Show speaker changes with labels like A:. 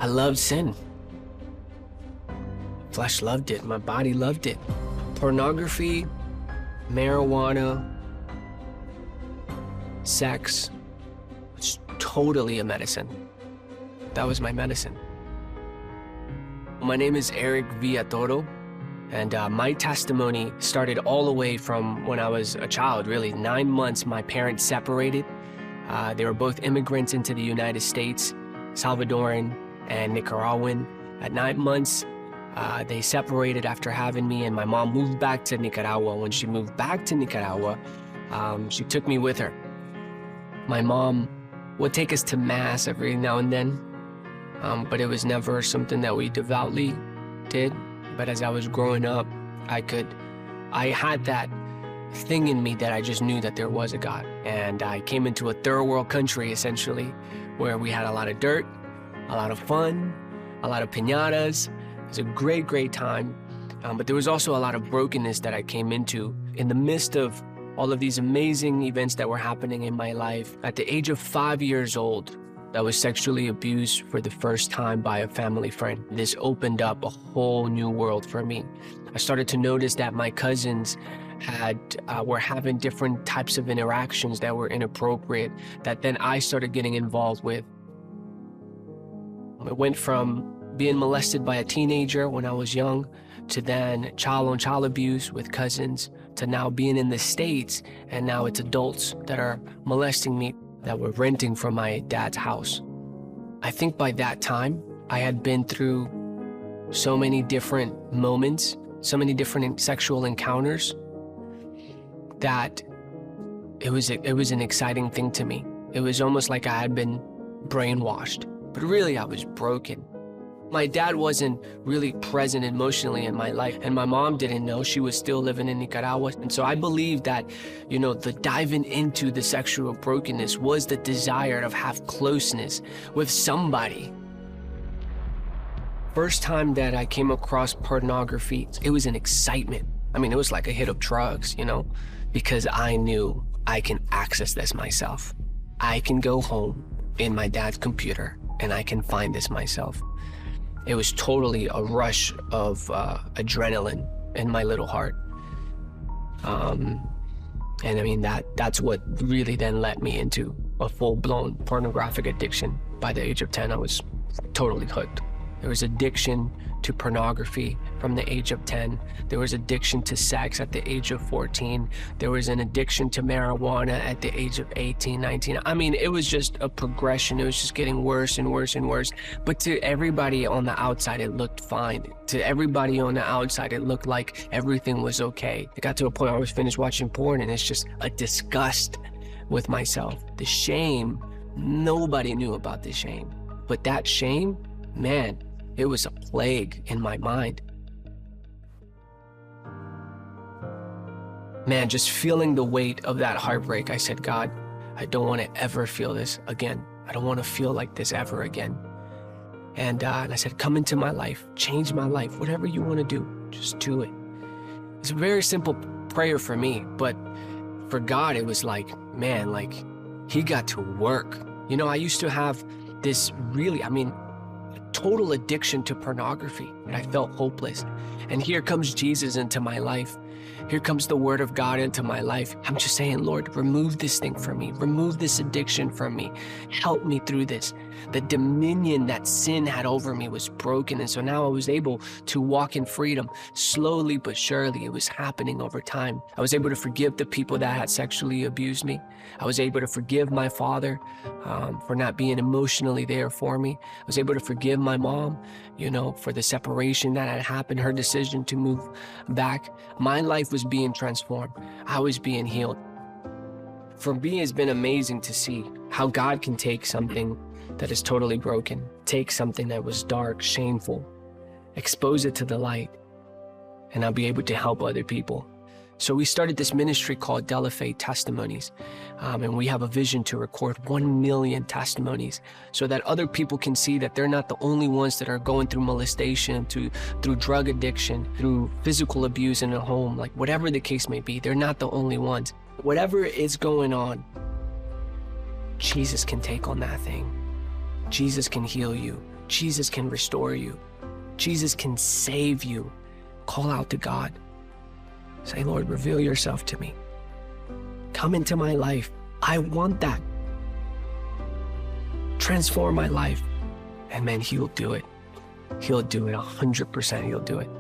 A: I loved sin. Flesh loved it. My body loved it. Pornography, marijuana, sex, was totally a medicine. That was my medicine. My name is Eric Villatoro, and my testimony started all the way from when I was a child, really. 9 months, my parents separated. They were both immigrants into the United States, Salvadoran and Nicaraguan. At 9 months, they separated after having me, and my mom moved back to Nicaragua. When she moved back to Nicaragua, she took me with her. My mom would take us to mass every now and then, but it was never something that we devoutly did. But as I was growing up, I had that thing in me that I just knew that there was a God. And I came into a third world country, essentially, where we had a lot of dirt, a lot of fun, a lot of piñatas. It was a great, great time. But there was also a lot of brokenness that I came into in the midst of all of these amazing events that were happening in my life. At the age of 5 years old, I was sexually abused for the first time by a family friend. This opened up a whole new world for me. I started to notice that my cousins were having different types of interactions that were inappropriate, that then I started getting involved with. It went from being molested by a teenager when I was young, to then child-on-child abuse with cousins, to now being in the States, and now it's adults that are molesting me, that were renting from my dad's house. I think by that time, I had been through so many different moments, so many different sexual encounters, that it was an exciting thing to me. It was almost like I had been brainwashed, but really I was broken. My dad wasn't really present emotionally in my life, and my mom didn't know. She was still living in Nicaragua. And so I believe that, the diving into the sexual brokenness was the desire to have closeness with somebody. First time that I came across pornography, it was an excitement. I mean, it was like a hit of drugs, because I knew I can access this myself. I can go home in my dad's computer and I can find this myself. It was totally a rush of adrenaline in my little heart. And I mean, that's what really then led me into a full-blown pornographic addiction. By the age of 10, I was totally hooked. There was addiction to pornography from the age of 10. There was addiction to sex at the age of 14. There was an addiction to marijuana at the age of 18, 19. I mean, it was just a progression. It was just getting worse and worse and worse. But to everybody on the outside, it looked fine. To everybody on the outside, it looked like everything was okay. It got to a point where I was finished watching porn, and it's just a disgust with myself. The shame, nobody knew about the shame. But that shame, man, it was a plague in my mind. Man, just feeling the weight of that heartbreak, I said, God, I don't want to ever feel this again. I don't want to feel like this ever again. And I said, come into my life, change my life, whatever you want to do, just do it. It's a very simple prayer for me, but for God, it was like, man, like he got to work. I used to have this total addiction to pornography, and I felt hopeless. And here comes Jesus into my life. Here comes the word of God into my life. I'm just saying, Lord, remove this thing from me. Remove this addiction from me. Help me through this. The dominion that sin had over me was broken. And so now I was able to walk in freedom. Slowly but surely, it was happening over time. I was able to forgive the people that had sexually abused me. I was able to forgive my father for not being emotionally there for me. I was able to forgive my mom, for the separation that had happened, her decision to move back. My life was being transformed. I was being healed. For me, it's been amazing to see how God can take something that is totally broken, take something that was dark, shameful, expose it to the light, and I'll be able to help other people. So we started this ministry called De La Fe Testimonies, and we have a vision to record 1 million testimonies so that other people can see that they're not the only ones that are going through molestation, through drug addiction, through physical abuse in a home, like whatever the case may be, they're not the only ones. Whatever is going on, Jesus can take on that thing. Jesus can heal you. Jesus can restore you. Jesus can save you. Call out to God. Say, Lord, reveal yourself to me. Come into my life. I want that. Transform my life. And man, he'll do it. He'll do it 100%. He'll do it.